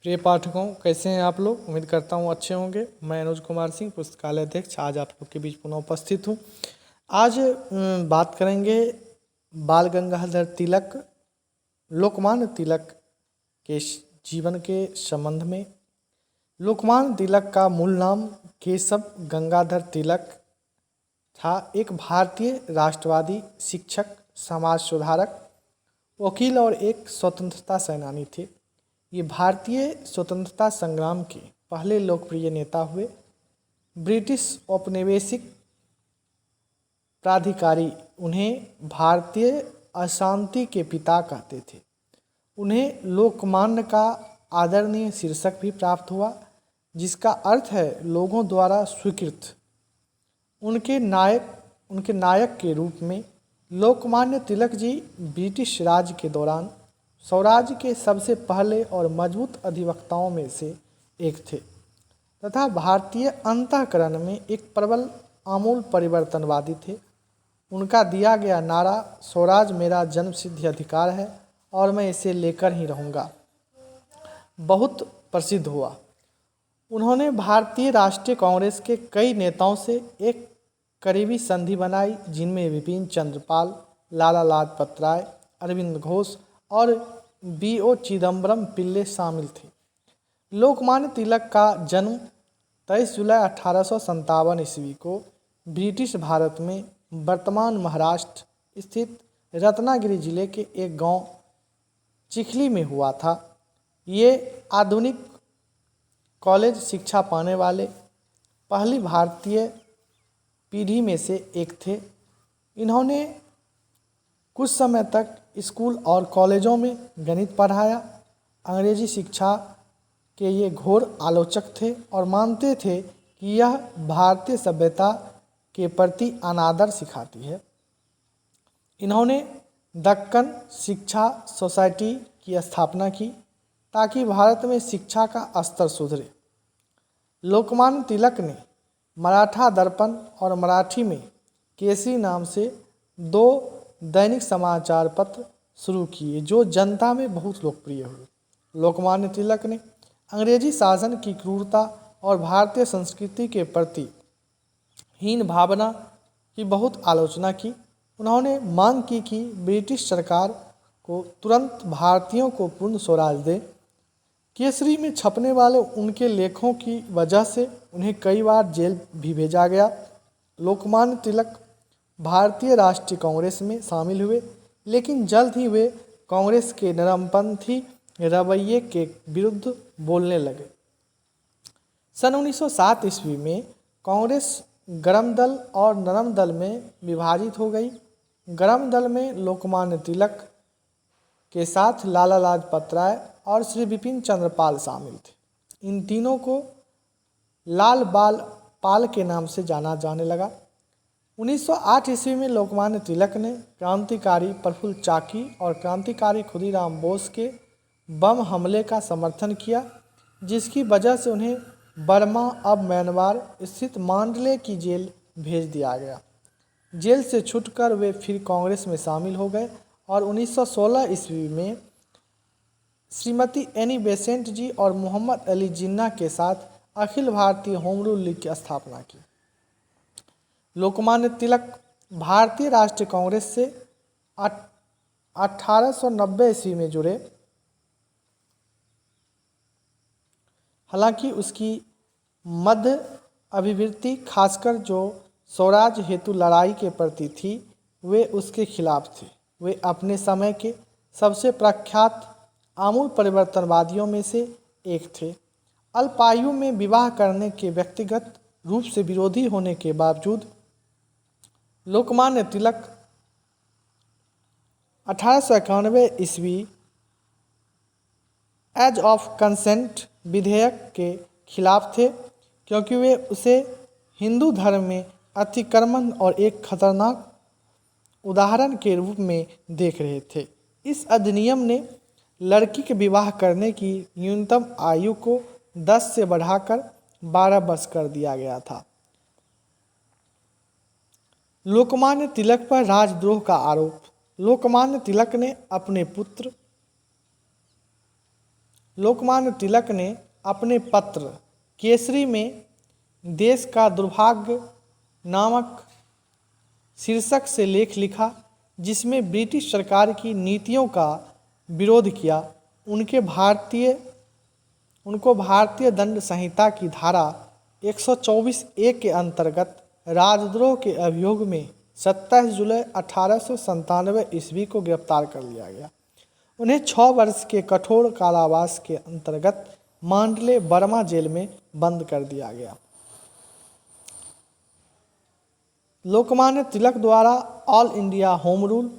प्रिय पाठकों, कैसे हैं आप लोग। उम्मीद करता हूँ अच्छे होंगे। मैं अनुज कुमार सिंह, पुस्तकालय अध्यक्ष, आज आप लोग के बीच पुनः उपस्थित हूँ। आज बात करेंगे बाल गंगाधर तिलक, लोकमान्य तिलक के जीवन के संबंध में। लोकमान्य तिलक का मूल नाम केशव गंगाधर तिलक था। एक भारतीय राष्ट्रवादी, शिक्षक, समाज सुधारक, वकील और एक स्वतंत्रता सेनानी थे। ये भारतीय स्वतंत्रता संग्राम के पहले लोकप्रिय नेता हुए। ब्रिटिश औपनिवेशिक प्राधिकारी उन्हें भारतीय अशांति के पिता कहते थे। उन्हें लोकमान्य का आदरणीय शीर्षक भी प्राप्त हुआ, जिसका अर्थ है लोगों द्वारा स्वीकृत। उनके नायक के रूप में लोकमान्य तिलक जी ब्रिटिश राज के दौरान स्वराज के सबसे पहले और मजबूत अधिवक्ताओं में से एक थे तथा भारतीय अंतःकरण में एक प्रबल आमूल परिवर्तनवादी थे। उनका दिया गया नारा स्वराज मेरा जन्मसिद्ध अधिकार है और मैं इसे लेकर ही रहूँगा बहुत प्रसिद्ध हुआ। उन्होंने भारतीय राष्ट्रीय कांग्रेस के कई नेताओं से एक करीबी संधि बनाई, जिनमें विपिन चंद्र पाल, लाला लाजपत राय, अरविंद घोष और B.O. चिदम्बरम पिल्ले शामिल थे। लोकमान्य तिलक का जन्म 23 जुलाई 1857 ईस्वी को ब्रिटिश भारत में वर्तमान महाराष्ट्र स्थित रत्नागिरी जिले के एक गांव चिखली में हुआ था। ये आधुनिक कॉलेज शिक्षा पाने वाले पहली भारतीय पीढ़ी में से एक थे। इन्होंने कुछ समय तक स्कूल और कॉलेजों में गणित पढ़ाया। अंग्रेजी शिक्षा के ये घोर आलोचक थे और मानते थे कि यह भारतीय सभ्यता के प्रति अनादर सिखाती है। इन्होंने दक्कन शिक्षा सोसाइटी की स्थापना की ताकि भारत में शिक्षा का स्तर सुधरे। लोकमान्य तिलक ने मराठा दर्पण और मराठी में केसरी नाम से 2 दैनिक समाचार पत्र शुरू किए, जो जनता में बहुत लोकप्रिय हुए। लोकमान्य तिलक ने अंग्रेजी शासन की क्रूरता और भारतीय संस्कृति के प्रति हीन भावना की बहुत आलोचना की। उन्होंने मांग की कि ब्रिटिश सरकार को तुरंत भारतीयों को पूर्ण स्वराज दे। केसरी में छपने वाले उनके लेखों की वजह से उन्हें कई बार जेल भी भेजा गया। लोकमान्य तिलक भारतीय राष्ट्रीय कांग्रेस में शामिल हुए, लेकिन जल्द ही वे कांग्रेस के नरमपंथी रवैये के विरुद्ध बोलने लगे। सन 1907 ईस्वी में कांग्रेस गर्म दल और नरम दल में विभाजित हो गई। गर्म दल में लोकमान्य तिलक के साथ लाला लाजपत राय और श्री विपिन चंद्र पाल शामिल थे। इन तीनों को लाल बाल पाल के नाम से जाना जाने लगा। 1908 ईस्वी में लोकमान्य तिलक ने क्रांतिकारी प्रफुल्ल चाकी और क्रांतिकारी खुदीराम बोस के बम हमले का समर्थन किया, जिसकी वजह से उन्हें बर्मा अब म्यांमार स्थित मांडले की जेल भेज दिया गया। जेल से छूटकर वे फिर कांग्रेस में शामिल हो गए और 1916 ईस्वी में श्रीमती एनी बेसेंट जी और मोहम्मद अली जिन्ना के साथ Akhil Bharatiya home rule league की स्थापना की। लोकमान्य तिलक भारतीय राष्ट्रीय कांग्रेस से 1890 ईस्वी में जुड़े। हालांकि उसकी मध्य अभिवृत्ति, खासकर जो स्वराज हेतु लड़ाई के प्रति थी, वे उसके खिलाफ थे। वे अपने समय के सबसे प्रख्यात आमूल परिवर्तनवादियों में से एक थे। अल्पायु में विवाह करने के व्यक्तिगत रूप से विरोधी होने के बावजूद लोकमान्य तिलक 1891 ईस्वी एज ऑफ कंसेंट विधेयक के खिलाफ थे, क्योंकि वे उसे हिंदू धर्म में अतिक्रमण और एक खतरनाक उदाहरण के रूप में देख रहे थे। इस अधिनियम ने लड़की के विवाह करने की न्यूनतम आयु को 10 से बढ़ाकर 12 वर्ष कर दिया गया था। लोकमान्य तिलक पर राजद्रोह का आरोप। लोकमान्य तिलक ने अपने पुत्र लोकमान्य तिलक ने अपने पत्र केसरी में देश का दुर्भाग्य नामक शीर्षक से लेख लिखा, जिसमें ब्रिटिश सरकार की नीतियों का विरोध किया। उनको भारतीय दंड संहिता की धारा 124A के अंतर्गत राजद्रोह के अभियोग में 27 जुलाई 1897 ईस्वी को गिरफ्तार कर लिया गया। उन्हें 6 वर्ष के कठोर कारावास के अंतर्गत मांडले बर्मा जेल में बंद कर दिया गया। लोकमान्य तिलक द्वारा ऑल इंडिया होम रूल।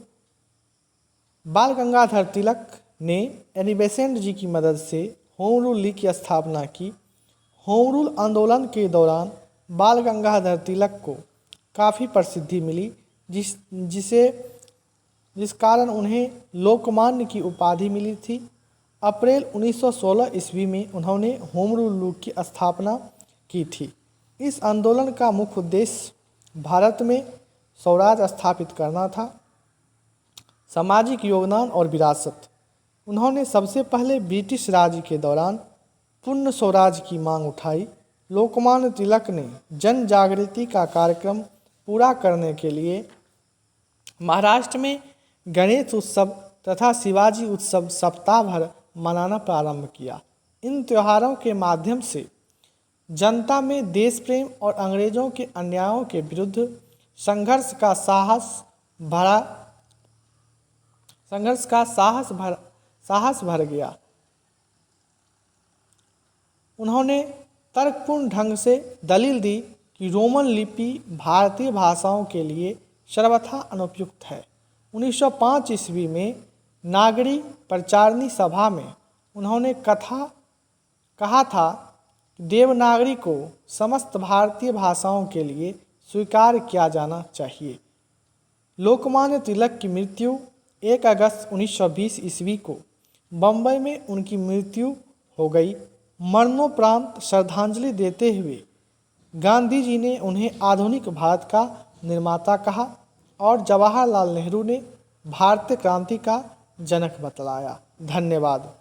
बाल गंगाधर तिलक ने एनी बेसेंट जी की मदद से होम रूल लीग की स्थापना की। होम रूल आंदोलन के दौरान बाल गंगाधर तिलक को काफ़ी प्रसिद्धि मिली, जिस कारण उन्हें लोकमान्य की उपाधि मिली थी। अप्रैल 1916 ईस्वी में उन्होंने होम रूल लीग की स्थापना की थी। इस आंदोलन का मुख्य उद्देश्य भारत में स्वराज स्थापित करना था। सामाजिक योगदान और विरासत। उन्होंने सबसे पहले ब्रिटिश राज के दौरान पूर्ण स्वराज की मांग उठाई। लोकमान्य तिलक ने जन जागृति का कार्यक्रम पूरा करने के लिए महाराष्ट्र में गणेश उत्सव तथा शिवाजी उत्सव सप्ताह भर मनाना प्रारंभ किया। इन त्योहारों के माध्यम से जनता में देश प्रेम और अंग्रेजों के अन्यायों के विरुद्ध संघर्ष का साहस भर गया। उन्होंने तर्कपूर्ण ढंग से दलील दी कि रोमन लिपि भारतीय भाषाओं के लिए सर्वथा अनुपयुक्त है। 1905 ईस्वी में नागरी प्रचारणी सभा में उन्होंने कहा था कि देवनागरी को समस्त भारतीय भाषाओं के लिए स्वीकार किया जाना चाहिए। लोकमान्य तिलक की मृत्यु 1 अगस्त 1920 ईस्वी को बम्बई में उनकी मृत्यु हो गई। मरणोपरांत श्रद्धांजलि देते हुए गांधी जी ने उन्हें आधुनिक भारत का निर्माता कहा और जवाहरलाल नेहरू ने भारतीय क्रांति का जनक बतलाया। धन्यवाद।